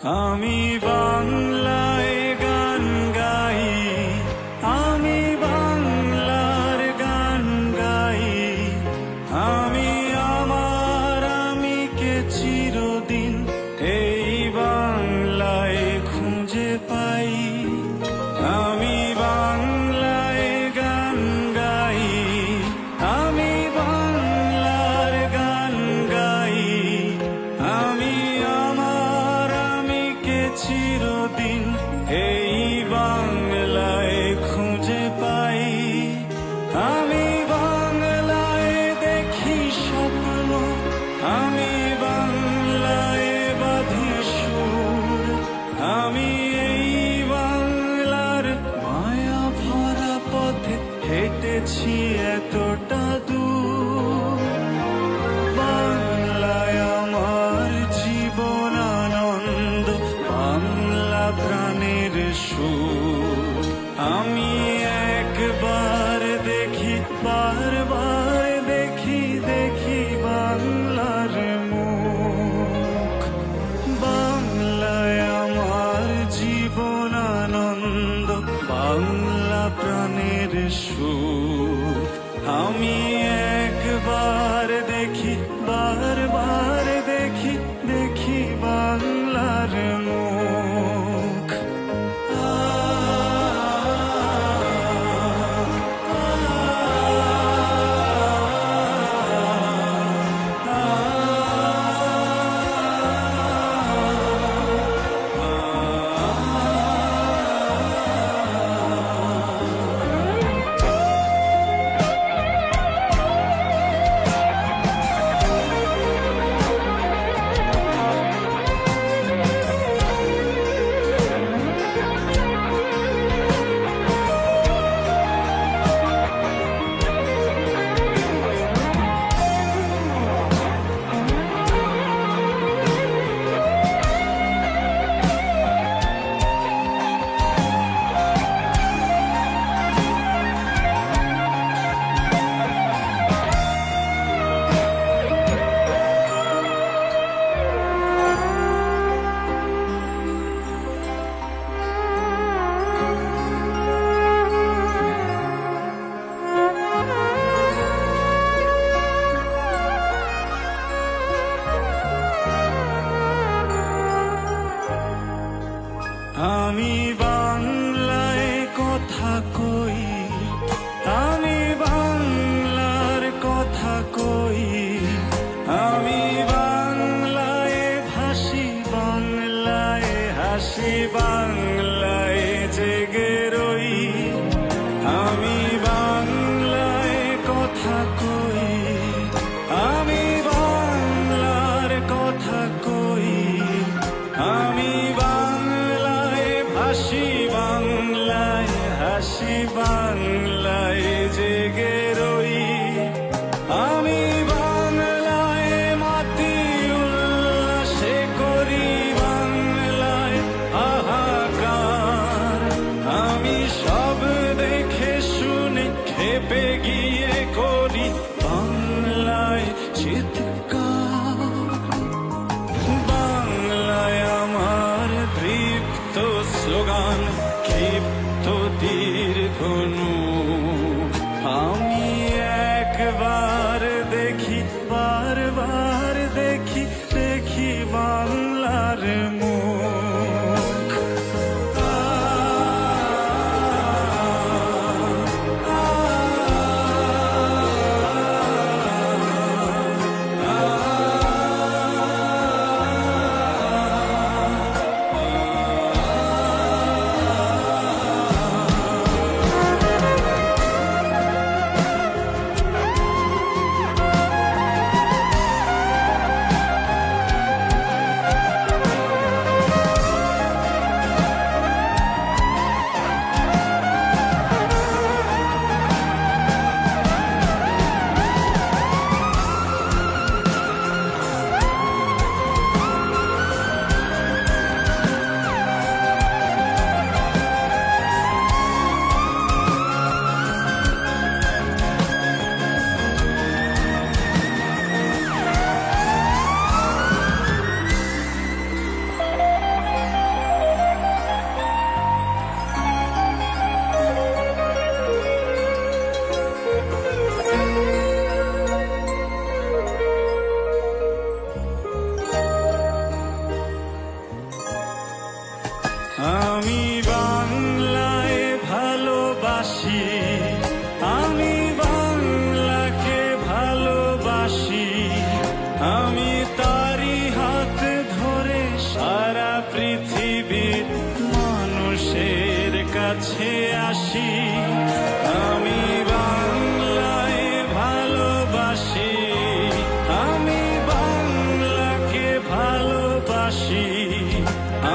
আমি বাংলায় গান গাই, আমি বাংলার গান গাই, আমি আমার আমিকে চিরদিন এই বাংলায় খুঁজে পাই। আমি বাংলায় গান গাই, আমি বাংলার গান গাই, আমি আমার আমিকে চিরদিন এই বাংলায় খুঁজে পাই। আমি বাংলায় দেখি স্বপ্ন, আমি বাংলায় বাঁধি সুর, আমি এই বাংলার মায়া ভরা পথে হেঁটেছি এতটা দূর। বাংলায় আমার জীবন আনন্দ, বাংলা প্রাণের সুর। আমি একবার দেখি, বারবার দেখি, দেখি বাংলার মুখ। বাংলায় আমার জীবন আনন্দ, বাংলা প্রাণের সুর। আমি একবার দেখি, বারবার দেখি, দেখি বাংলার মুখ। আমি বাংলায় কথা কই, আমি বাংলার কথা কই, আমি বাংলায় ভাসি, বাংলায় হাসি, বাংলায় জেগে রই। আমি বাংলায় কথা কই, আমি বাংলার কথা কই, আমি হাসি, বাংলায় হাসি, বাংলায় জেগে রই। আমি বাংলায় মাতি উল্লাসে করি, বাংলায় হাহাকার। আমি সব দেখে শুনে খেপে গিয়ে করি বাংলায় চিৎকার। বাংলায় আমার দৃপ্ত স্লোগান, ক্ষিপ্ত দীর্ঘনু। আমি একবার দেখি, বারবার দেখি, দেখি বাংলার মুখ। আমি তারি হাত ধরে সারা পৃথিবীর মানুষের কাছে আসি। আমি বাংলায় ভালোবাসি, আমি বাংলাকে ভালোবাসি।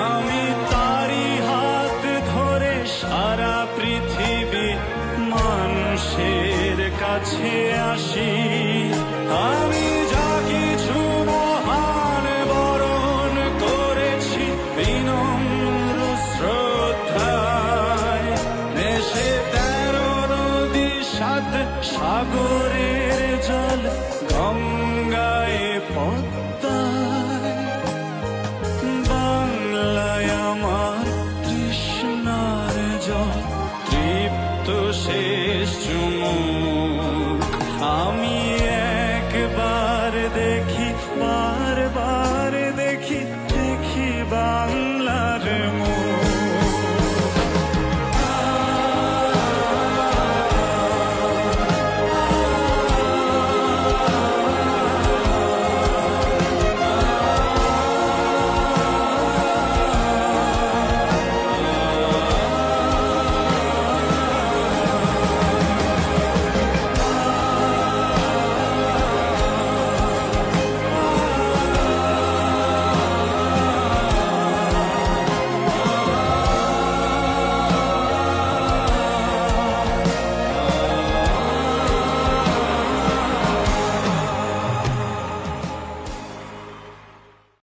আমি তারি হাত ধরে সারা পৃথিবীর মানুষের কাছে আসি। আমি যা কিছু মহান বরণ করেছি বিনম্র শ্রদ্ধায়, দেশে 13 নদী 7 সাগরের জল গঙ্গায় পদ্মায়। বাংলায় আমার তৃষ্ণার জল তৃপ্ত শেষ চুমুক। আমি একবার দেখি বারবার